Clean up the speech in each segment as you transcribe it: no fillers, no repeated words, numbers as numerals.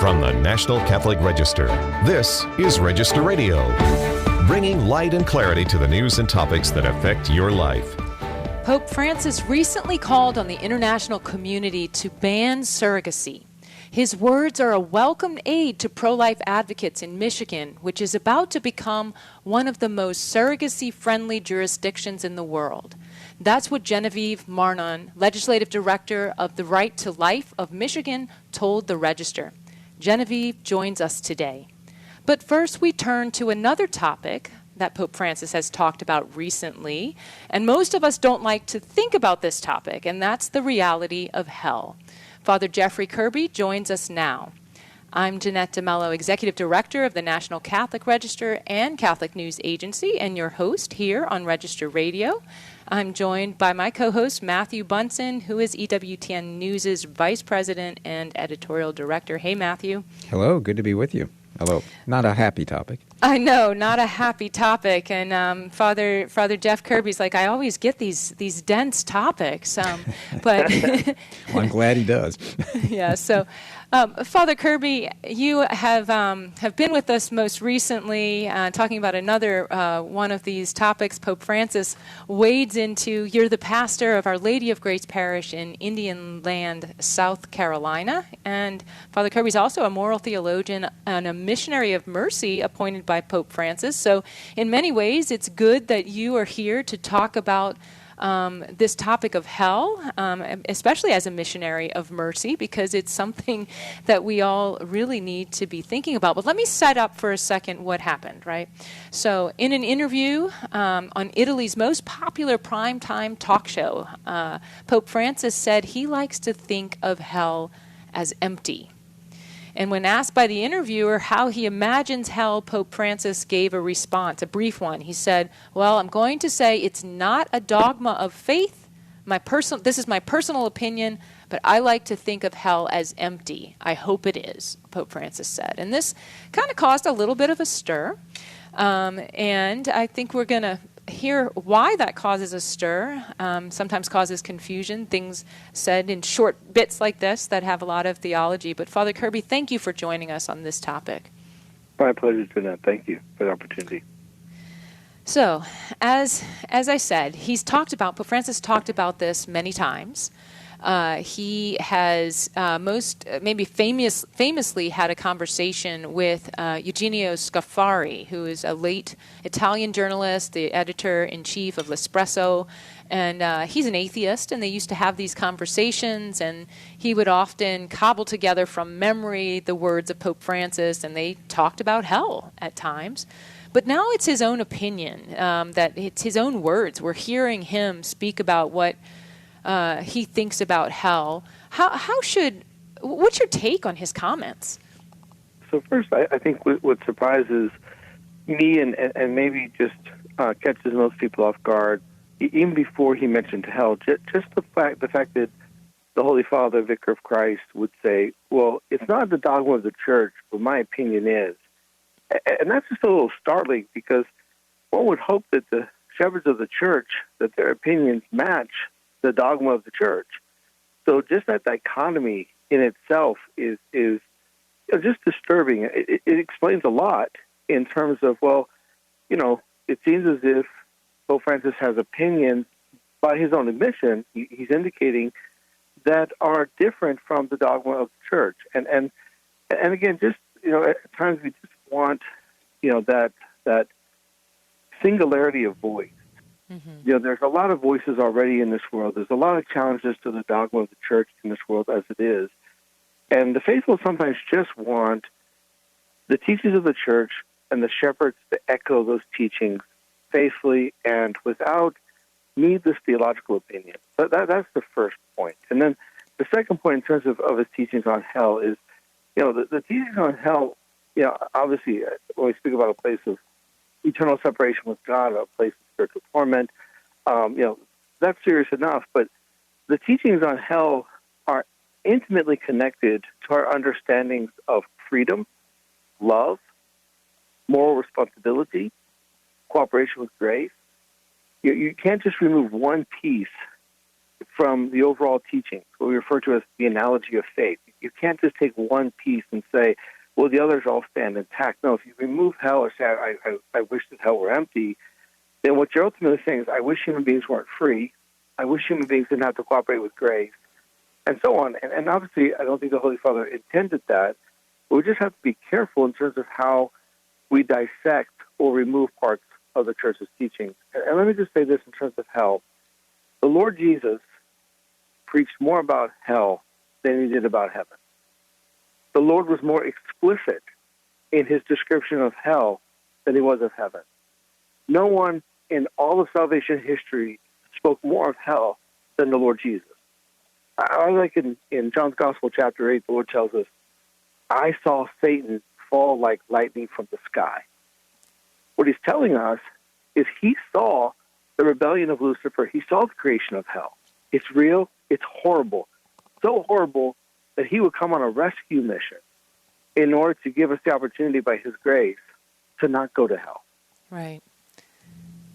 From the National Catholic Register, this is Register Radio, bringing light and clarity to the news and topics that affect your life. Pope Francis recently called on the international community to ban surrogacy. His words are a welcome aid to pro-life advocates in Michigan, which is about to become one of the most surrogacy-friendly jurisdictions in the world. That's what Genevieve Marnon, Legislative Director of the Right to Life of Michigan, told the Register. Genevieve joins us today. But first we turn to another topic that Pope Francis has talked about recently, and most of us don't like to think about this topic, and that's the reality of hell. Father Jeffery Kirby joins us now. I'm Jeanette DeMello, Executive Director of the National Catholic Register and Catholic News Agency, and your host here on Register Radio. I'm joined by my co-host, Matthew Bunson, who is EWTN News' Vice President and Editorial Director. Hey, Matthew. Hello, good to be with you. Hello. Not a happy topic. I know, not a happy topic. And Father Jeff Kirby's like, I always get these dense topics. But well, I'm glad he does. Yeah. So, Father Kirby, you have been with us most recently talking about another one of these topics. Pope Francis wades into. You're the pastor of Our Lady of Grace Parish in Indian Land, South Carolina, and Father Kirby's also a moral theologian and a missionary of mercy appointed by Pope Francis. So in many ways, it's good that you are here to talk about this topic of hell, especially as a missionary of mercy, because it's something that we all really need to be thinking about. But let me set up for a second what happened, right? So in an interview on Italy's most popular primetime talk show, Pope Francis said he likes to think of hell as empty. And when asked by the interviewer how he imagines hell, Pope Francis gave a response, a brief one. He said, well, I'm going to say it's not a dogma of faith. This is my personal opinion, but I like to think of hell as empty. I hope it is, Pope Francis said. And this kind of caused a little bit of a stir. And I think we're going to hear why that causes a stir, sometimes causes confusion, things said in short bits like this that have a lot of theology. But Father Kirby, thank you for joining us on this topic. My pleasure, Jeanette. Thank you for the opportunity. So, as I said, Pope Francis talked about this many times. He has famously had a conversation with Eugenio Scafari, who is a late Italian journalist, the editor-in-chief of L'Espresso, and he's an atheist, and they used to have these conversations, and he would often cobble together from memory the words of Pope Francis, and they talked about hell at times. But now it's his own opinion, that it's his own words. We're hearing him speak about what he thinks about hell. What's your take on his comments? So first, I think what surprises me and maybe just catches most people off guard, even before he mentioned hell, just the fact that the Holy Father, Vicar of Christ, would say, well, it's not the dogma of the Church, but my opinion is. And that's just a little startling, because one would hope that the shepherds of the Church, that their opinions match the dogma of the Church. So just that dichotomy in itself is just disturbing. It explains a lot in terms of, it seems as if Pope Francis has opinions, by his own admission, he's indicating, that are different from the dogma of the Church. And again, just, at times we just want, that singularity of voice. Mm-hmm. There's a lot of voices already in this world. There's a lot of challenges to the dogma of the Church in this world as it is. And the faithful sometimes just want the teachings of the Church and the shepherds to echo those teachings faithfully and without needless theological opinion. But that's the first point. And then the second point in terms of his teachings on hell is, the teachings on hell, obviously, when we speak about a place of eternal separation with God, a place of spiritual torment, that's serious enough. But the teachings on hell are intimately connected to our understandings of freedom, love, moral responsibility, cooperation with grace. You can't just remove one piece from the overall teaching, what we refer to as the analogy of faith. You can't just take one piece and say, well, the others all stand intact. No, if you remove hell or say, I wish that hell were empty, then what you're ultimately saying is, I wish human beings weren't free. I wish human beings didn't have to cooperate with grace, and so on. And obviously, I don't think the Holy Father intended that, but we just have to be careful in terms of how we dissect or remove parts of the Church's teachings. And let me just say this in terms of hell. The Lord Jesus preached more about hell than he did about heaven. The Lord was more explicit in his description of hell than he was of heaven. No one in all of salvation history spoke more of hell than the Lord Jesus. I like in John's Gospel, chapter 8, the Lord tells us, I saw Satan fall like lightning from the sky. What he's telling us is he saw the rebellion of Lucifer. He saw the creation of hell. It's real. It's horrible. So horrible that he would come on a rescue mission in order to give us the opportunity by his grace to not go to hell. Right.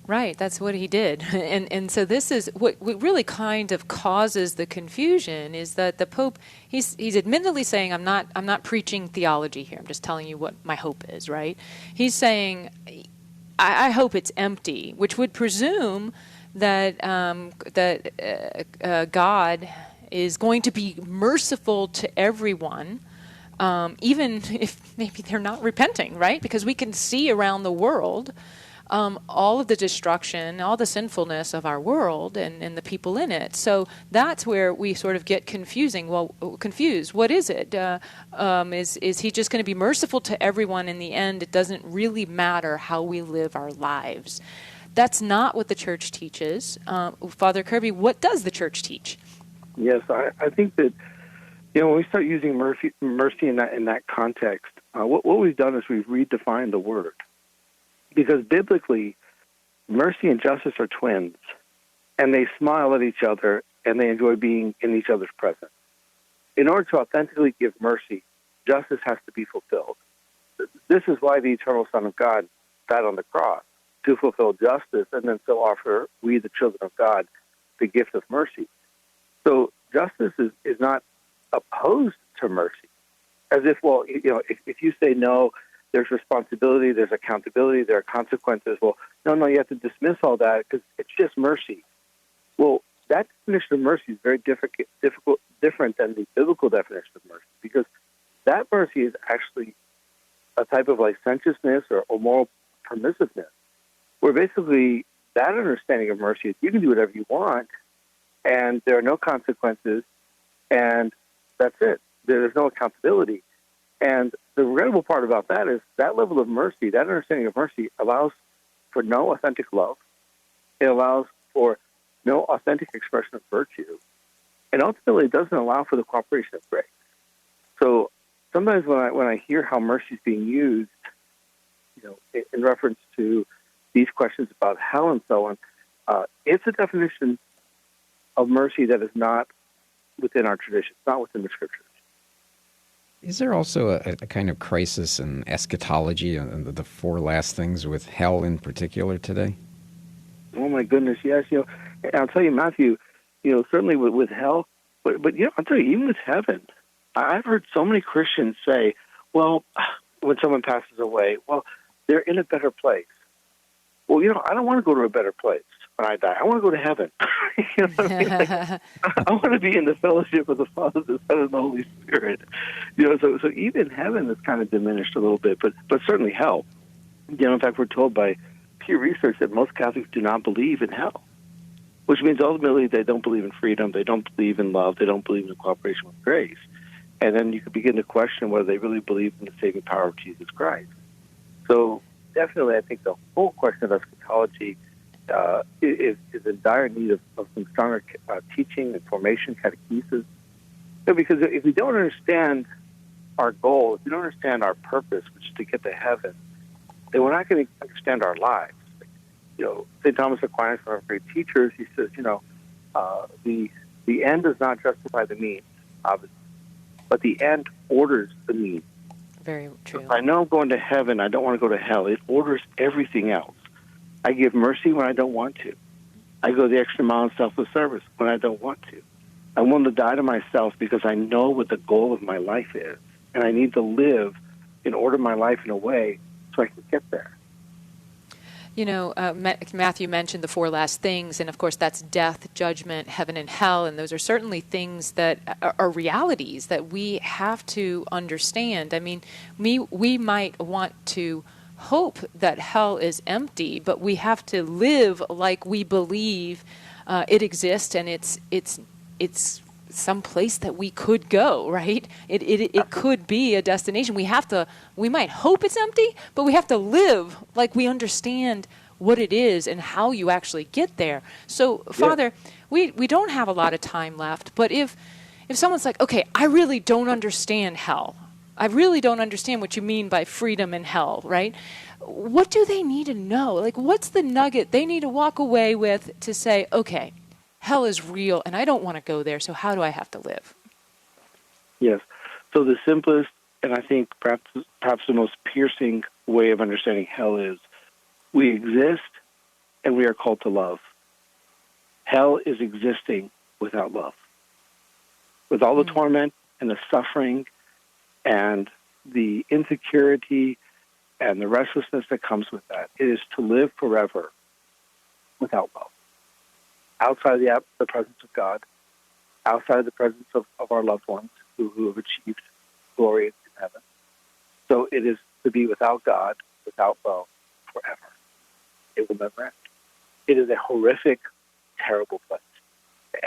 Right, that's what he did. And so this is what really kind of causes the confusion is that the Pope, he's admittedly saying, I'm not preaching theology here. I'm just telling you what my hope is, right? He's saying, I hope it's empty, which would presume that God is going to be merciful to everyone, even if maybe they're not repenting, right? Because we can see around the world all of the destruction, all the sinfulness of our world and the people in it. So that's where we sort of get confused. What is it? Is he just going to be merciful to everyone in the end? It doesn't really matter how we live our lives. That's not what the Church teaches. Father Kirby, what does the Church teach? Yes, I think that when we start using mercy in that context, what we've done is we've redefined the word. Because biblically, mercy and justice are twins, and they smile at each other, and they enjoy being in each other's presence. In order to authentically give mercy, justice has to be fulfilled. This is why the eternal Son of God died on the cross, to fulfill justice, and then so offer we, the children of God, the gift of mercy. So justice is not opposed to mercy, as if, if you say no, there's responsibility, there's accountability, there are consequences. Well, no, you have to dismiss all that because it's just mercy. Well, that definition of mercy is very different than the biblical definition of mercy, because that mercy is actually a type of licentiousness or moral permissiveness, where basically that understanding of mercy is you can do whatever you want, and there are no consequences, and that's it. There's no accountability. And the regrettable part about that is that level of mercy, that understanding of mercy, allows for no authentic love. It allows for no authentic expression of virtue. And ultimately, it doesn't allow for the cooperation of grace. So sometimes when I hear how mercy is being used, in reference to these questions about hell and so on, it's a definition of mercy that is not within our tradition, not within the Scriptures. Is there also a kind of crisis in eschatology and the four last things with hell in particular today? Oh my goodness, yes. And I'll tell you, Matthew, certainly with hell, but I'll tell you, even with heaven, I've heard so many Christians say, well, when someone passes away, well, they're in a better place. Well, I don't want to go to a better place when I die. I want to go to heaven. You know what I mean? I want to be in the fellowship of the Father, the Son, and the Holy Spirit. So even heaven is kind of diminished a little bit, but certainly hell. In fact, we're told by Pew Research that most Catholics do not believe in hell, which means ultimately they don't believe in freedom, they don't believe in love, they don't believe in cooperation with grace. And then you could begin to question whether they really believe in the saving power of Jesus Christ. So definitely, I think the whole question of eschatology is in dire need of some stronger teaching and formation, catechesis. Because if we don't understand our goal, if we don't understand our purpose, which is to get to heaven, then we're not going to understand our lives. St. Thomas Aquinas, one of our great teachers, he says, the end does not justify the means, obviously, but the end orders the means. Very true. If I know I'm going to heaven, I don't want to go to hell. It orders everything else. I give mercy when I don't want to. I go the extra mile in selfless service when I don't want to. I'm willing to die to myself because I know what the goal of my life is, and I need to live and order my life in a way so I can get there. You know, Matthew mentioned the four last things, and of course that's death, judgment, heaven, and hell, and those are certainly things that are realities that we have to understand. I mean, we might want to hope that hell is empty, but we have to live like we believe it exists, and it's some place that we could go, right? It could be a destination. We might hope it's empty, but we have to live like we understand what it is and how you actually get there. So, Father, we don't have a lot of time left, but if someone's like, okay, I really don't understand hell. I really don't understand what you mean by freedom and hell, right? What do they need to know? Like, what's the nugget they need to walk away with to say, okay, hell is real, and I don't want to go there, so how do I have to live? Yes. So the simplest, and I think perhaps the most piercing way of understanding hell is we exist, and we are called to love. Hell is existing without love. With all the torment and the suffering and the insecurity and the restlessness that comes with that, it is to live forever without love. Outside the presence of God, outside the presence of our loved ones who have achieved glory in heaven. So it is to be without God, without love, forever. It will never end. It is a horrific, terrible place.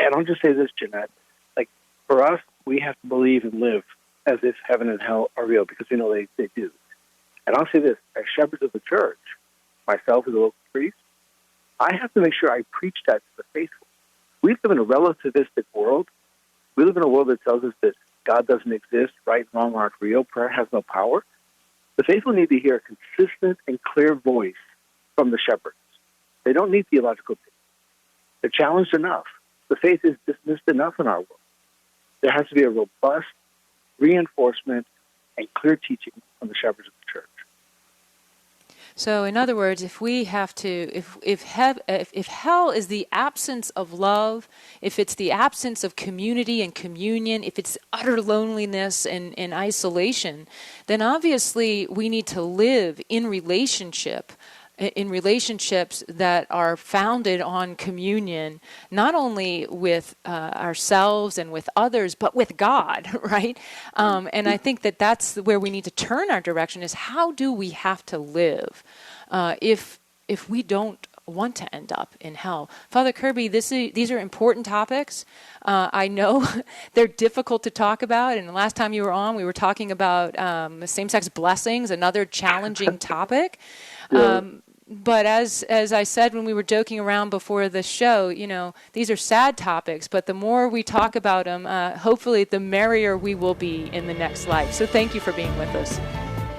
And I'll just say this, Jeanette, like, for us, we have to believe and live as if heaven and hell are real, because we know they do. And I'll say this, as shepherds of the church, myself as a local priest, I have to make sure I preach that to the faithful. We live in a relativistic world. We live in a world that tells us that God doesn't exist, right and wrong aren't real, prayer has no power. The faithful need to hear a consistent and clear voice from the shepherds. They don't need theological opinions. They're challenged enough. The faith is dismissed enough in our world. There has to be a robust reinforcement and clear teaching from the shepherds of the church. So, in other words, if we have to, if hell is the absence of love, if it's the absence of community and communion, if it's utter loneliness and isolation, then obviously we need to live in relationships that are founded on communion, not only with ourselves and with others, but with God, right? And I think that's where we need to turn our direction, is how do we have to live if we don't want to end up in hell? Father Kirby, these are important topics. I know they're difficult to talk about, and the last time you were on, we were talking about same-sex blessings, another challenging topic. But as I said when we were joking around before the show, you know, these are sad topics, but the more we talk about them, hopefully the merrier we will be in the next life. So thank you for being with us.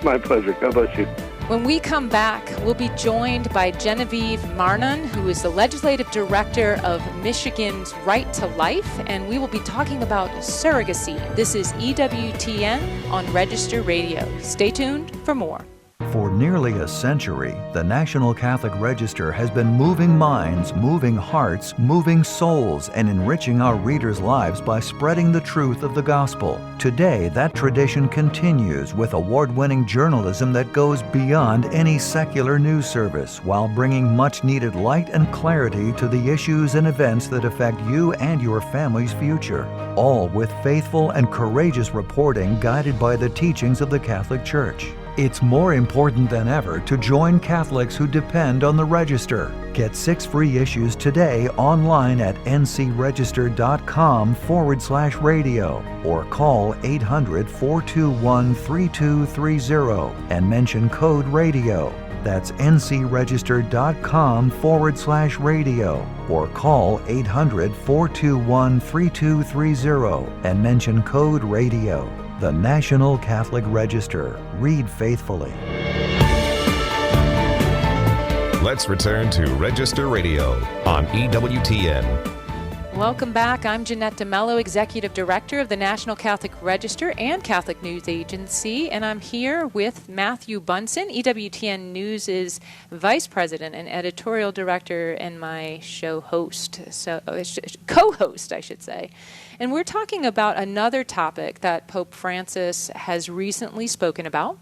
My pleasure. God bless you. When we come back, we'll be joined by Genevieve Marnon, who is the Legislative Director of Michigan's Right to Life, and we will be talking about surrogacy. This is EWTN on Register Radio. Stay tuned for more. For nearly a century, the National Catholic Register has been moving minds, moving hearts, moving souls, and enriching our readers' lives by spreading the truth of the gospel. Today, that tradition continues with award-winning journalism that goes beyond any secular news service, while bringing much-needed light and clarity to the issues and events that affect you and your family's future. All with faithful and courageous reporting guided by the teachings of the Catholic Church. It's more important than ever to join Catholics who depend on the Register. Get 6 free issues today online at ncregister.com/radio or call 800-421-3230 and mention code radio. That's ncregister.com/radio or call 800-421-3230 and mention code radio. The National Catholic Register. Read faithfully. Let's return to Register Radio on EWTN. Welcome back. I'm Jeanette DeMello, Executive Director of the National Catholic Register and Catholic News Agency, and I'm here with Matthew Bunson, EWTN News' Vice President and Editorial Director and my show host, co-host, I should say. And we're talking about another topic that Pope Francis has recently spoken about.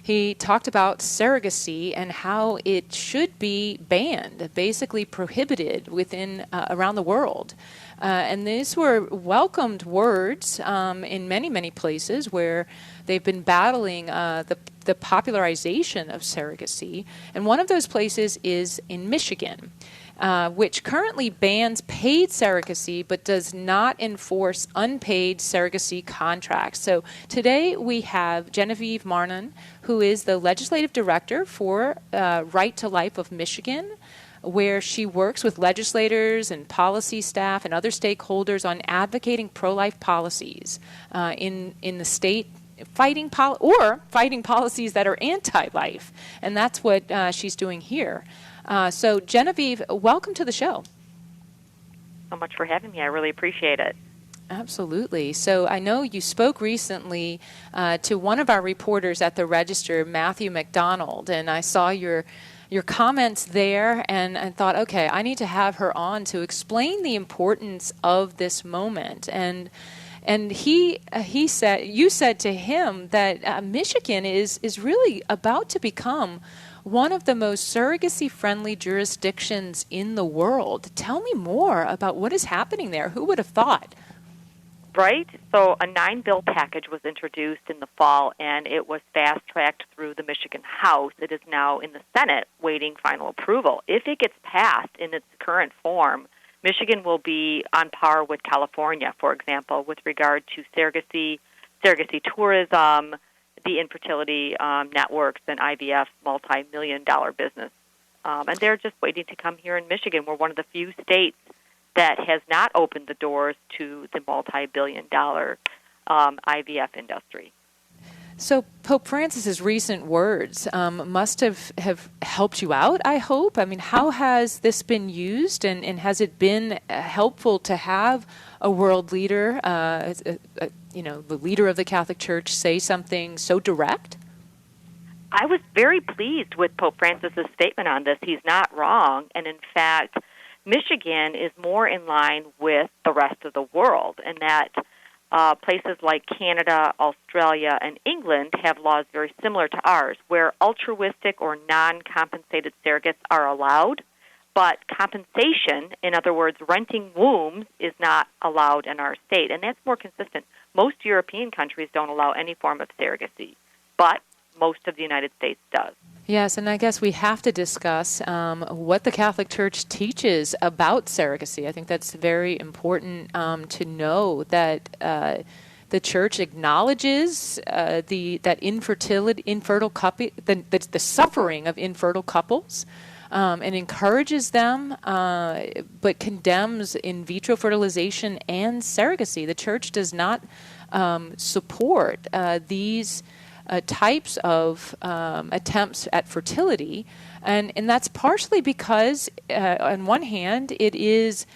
He talked about surrogacy and how it should be banned, basically prohibited within around the world. And these were welcomed words in many, many places where they've been battling the popularization of surrogacy. And one of those places is in Michigan, which currently bans paid surrogacy but does not enforce unpaid surrogacy contracts. So today we have Genevieve Marnon, who is the Legislative Director for Right to Life of Michigan, where she works with legislators and policy staff and other stakeholders on advocating pro-life policies in the state, fighting policies that are anti-life. And that's what she's doing here. So Genevieve, welcome to the show. So much for having me. I really appreciate it. Absolutely. So I know you spoke recently to one of our reporters at the Register, Matthew McDonald, and I saw your comments there, and I thought, okay, I need to have her on to explain the importance of this moment. And he said, you said to him that Michigan is really about to become one of the most surrogacy-friendly jurisdictions in the world. Tell me more about what is happening there. Who would have thought? Right? So a 9-bill package was introduced in the fall, and it was fast-tracked through the Michigan House. It is now in the Senate waiting final approval. If it gets passed in its current form, Michigan will be on par with California, for example, with regard to surrogacy tourism, the infertility networks, and IVF multi-million-dollar business. And they're just waiting to come here in Michigan. We're one of the few states that has not opened the doors to the multi-billion-dollar IVF industry. So Pope Francis's recent words must have helped you out, I hope. I mean, how has this been used, and has it been helpful to have a world leader, the leader of the Catholic Church, say something so direct? I was very pleased with Pope Francis's statement on this. He's not wrong, and in fact, Michigan is more in line with the rest of the world, in that places like Canada, Australia, and England have laws very similar to ours, where altruistic or non-compensated surrogates are allowed, but compensation, in other words, renting wombs, is not allowed in our state, and that's more consistent. Most European countries don't allow any form of surrogacy, but most of the United States does. Yes, and I guess we have to discuss what the Catholic Church teaches about surrogacy. I think that's very important to know that the Church acknowledges the suffering of infertile couples and encourages them, but condemns in vitro fertilization and surrogacy. The Church does not support these types of attempts at fertility, and that's partially because, on one hand, it is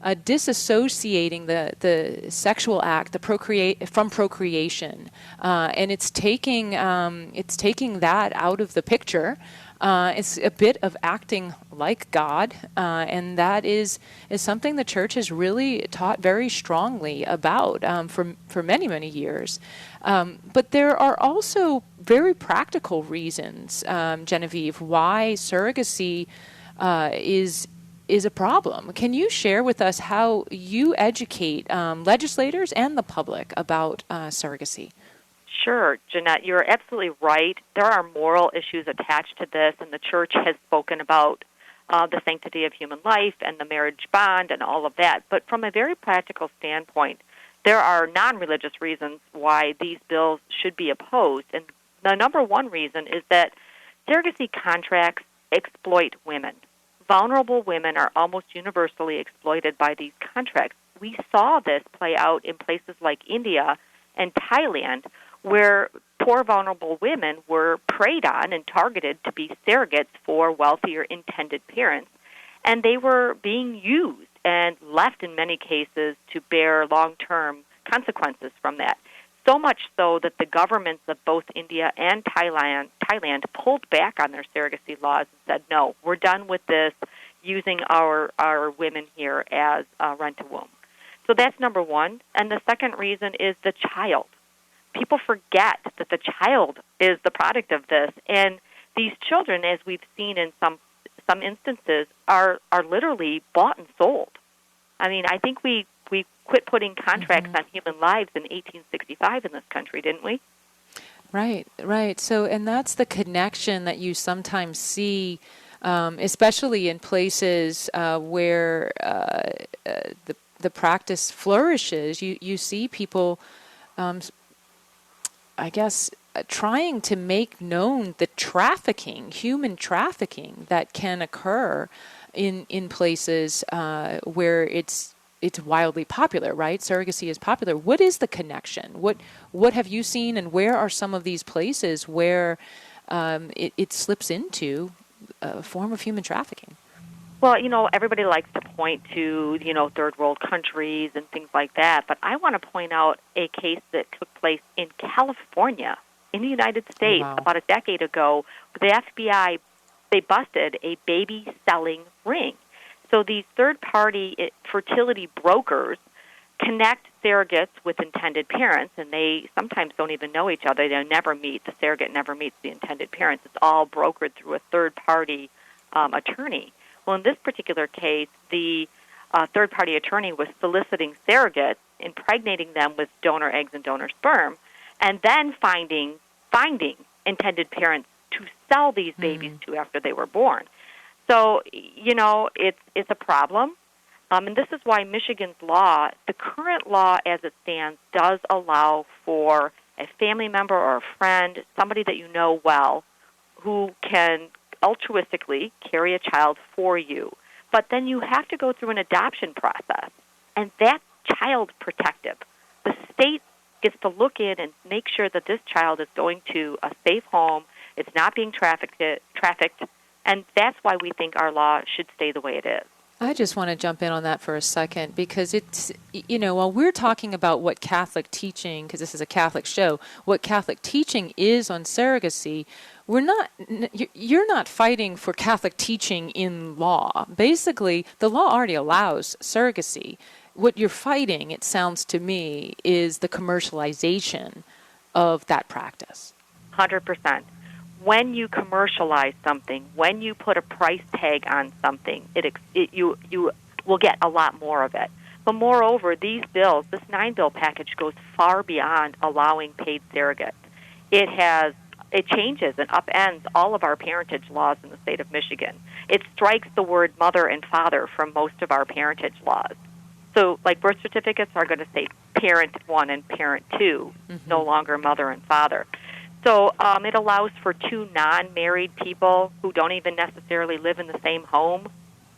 disassociating the sexual act, from procreation, and it's taking that out of the picture. It's a bit of acting like God, and that is something the Church has really taught very strongly about for many, many years. But there are also very practical reasons, Genevieve, why surrogacy is a problem. Can you share with us how you educate legislators and the public about surrogacy? Sure, Jeanette, you're absolutely right. There are moral issues attached to this, and the Church has spoken about the sanctity of human life and the marriage bond and all of that. But from a very practical standpoint, there are non-religious reasons why these bills should be opposed. And the number one reason is that surrogacy contracts exploit women. Vulnerable women are almost universally exploited by these contracts. We saw this play out in places like India and Thailand, where poor, vulnerable women were preyed on and targeted to be surrogates for wealthier intended parents, and they were being used and left in many cases to bear long-term consequences from that. So much so that the governments of both India and Thailand pulled back on their surrogacy laws and said, no, we're done with this, using our women here as rent-a-womb. So that's number one. And the second reason is the child. People forget that the child is the product of this. And these children, as we've seen in some instances, are literally bought and sold. I mean, I think we quit putting contracts on human lives in 1865 in this country, didn't we? Right. So, and that's the connection that you sometimes see, especially in places where the practice flourishes. You see people, I guess, trying to make known the human trafficking that can occur in places where it's wildly popular, right? Surrogacy is popular. What is the connection? What have you seen, and where are some of these places where it slips into a form of human trafficking? Well, everybody likes to point to, third world countries and things like that, but I want to point out a case that took place in California, in the United States, about a decade ago. The FBI, they busted a baby-selling ring. So these third-party fertility brokers connect surrogates with intended parents, and they sometimes don't even know each other. They never meet. The surrogate never meets the intended parents. It's all brokered through a third-party attorney. Well, in this particular case, the third-party attorney was soliciting surrogates, impregnating them with donor eggs and donor sperm, and then finding intended parents to sell these babies to after they were born. So, it's a problem. And this is why Michigan's law, the current law as it stands, does allow for a family member or a friend, somebody that you know well, who can altruistically carry a child for you. But then you have to go through an adoption process, and that's child protective. The state gets to look in and make sure that this child is going to a safe home, it's not being trafficked, and that's why we think our law should stay the way it is. I just want to jump in on that for a second, because it's, while we're talking about what Catholic teaching, because this is a Catholic show, what Catholic teaching is on surrogacy, you're not fighting for Catholic teaching in law. Basically, the law already allows surrogacy. What you're fighting, it sounds to me, is the commercialization of that practice. 100%. When you commercialize something, when you put a price tag on something, you will get a lot more of it. But moreover, these bills, this 9-bill package goes far beyond allowing paid surrogates. It changes and upends all of our parentage laws in the state of Michigan. It strikes the word mother and father from most of our parentage laws. So, like, birth certificates are going to say parent 1 and parent 2, no longer mother and father. So it allows for 2 non-married people who don't even necessarily live in the same home,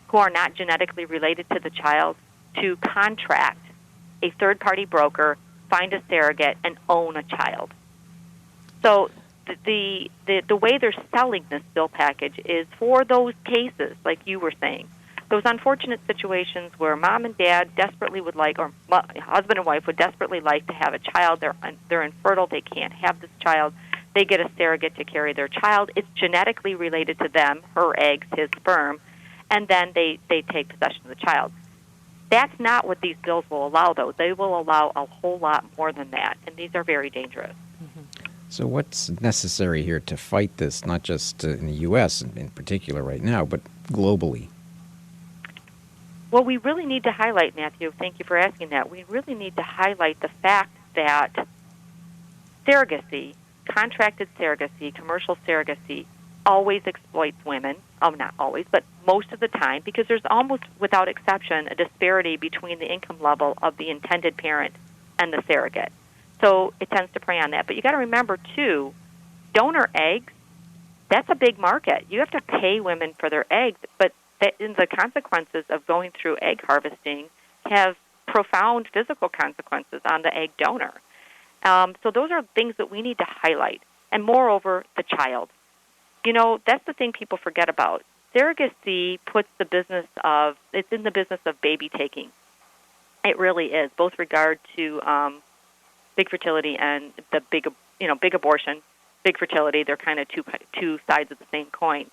who are not genetically related to the child, to contract a third-party broker, find a surrogate, and own a child. So the way they're selling this bill package is for those cases, like you were saying, those unfortunate situations where mom and dad desperately would like, or husband and wife would desperately like to have a child. They're infertile. They can't have this child. They get a surrogate to carry their child. It's genetically related to them, her eggs, his sperm, and then they take possession of the child. That's not what these bills will allow, though. They will allow a whole lot more than that, and these are very dangerous. So what's necessary here to fight this, not just in the U.S. in particular right now, but globally? Well, we really need to highlight, Matthew, thank you for asking that, we really need to highlight the fact that surrogacy, contracted surrogacy, commercial surrogacy, always exploits women. Not always, but most of the time, because there's almost without exception a disparity between the income level of the intended parent and the surrogate. So it tends to prey on that. But you got to remember, too, donor eggs, that's a big market. You have to pay women for their eggs, but the consequences of going through egg harvesting have profound physical consequences on the egg donor. So those are things that we need to highlight. And moreover, the child. That's the thing people forget about. surrogacy it's in the business of baby taking. It really is, both regard to big fertility and the big abortion, big fertility. They're kind of two sides of the same coin.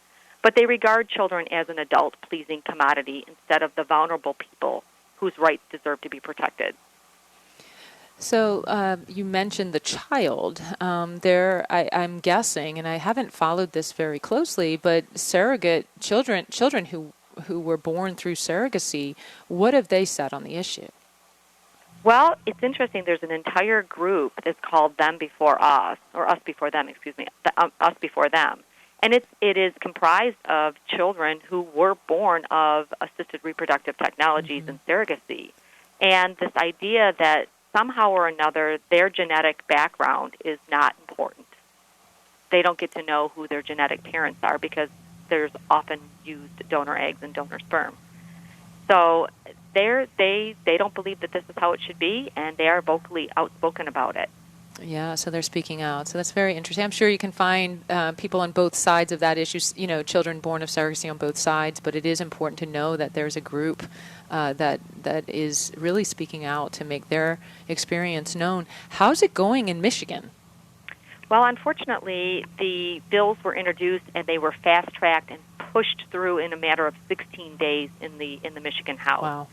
But they regard children as an adult-pleasing commodity instead of the vulnerable people whose rights deserve to be protected. So you mentioned the child. I'm guessing, and I haven't followed this very closely, but surrogate children who were born through surrogacy, what have they said on the issue? Well, it's interesting. There's an entire group that's called Them Before Us, or Us Before Them, Us Before Them. And it is comprised of children who were born of assisted reproductive technologies and surrogacy. And this idea that somehow or another their genetic background is not important. They don't get to know who their genetic parents are because there's often used donor eggs and donor sperm. So they don't believe that this is how it should be, and they are vocally outspoken about it. Yeah, so they're speaking out. So that's very interesting. I'm sure you can find people on both sides of that issue, children born of surrogacy on both sides, but it is important to know that there's a group that is really speaking out to make their experience known. How's it going in Michigan? Well, unfortunately, the bills were introduced and they were fast-tracked and pushed through in a matter of 16 days in the Michigan House. Wow.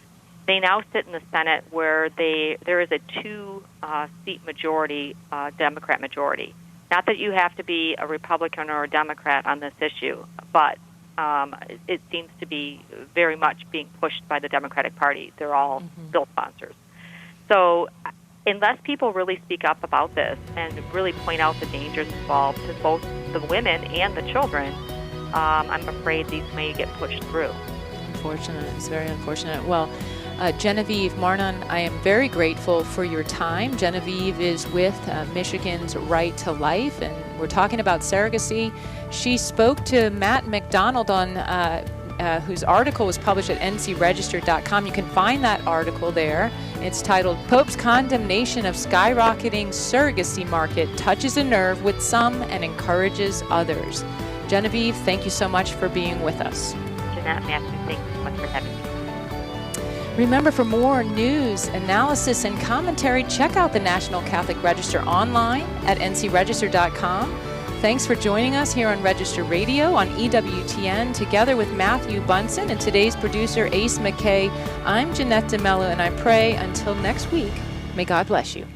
They now sit in the Senate where there is a two-seat majority, Democrat majority. Not that you have to be a Republican or a Democrat on this issue, but it seems to be very much being pushed by the Democratic Party. They're all bill sponsors. So unless people really speak up about this and really point out the dangers involved to both the women and the children, I'm afraid these may get pushed through. Unfortunate. It's very unfortunate. Well, Genevieve Marnon, I am very grateful for your time. Genevieve is with Michigan's Right to Life, and we're talking about surrogacy. She spoke to Matt McDonald on whose article was published at ncregister.com. You can find that article there. It's titled, Pope's Condemnation of Skyrocketing Surrogacy Market Touches a Nerve with Some and Encourages Others. Genevieve, thank you so much for being with us. Jeanette, Matthew, thank you so much for having me. Remember, for more news, analysis, and commentary, check out the National Catholic Register online at ncregister.com. Thanks for joining us here on Register Radio on EWTN, together with Matthew Bunson and today's producer, Ace McKay. I'm Jeanette DeMello, and I pray until next week, may God bless you.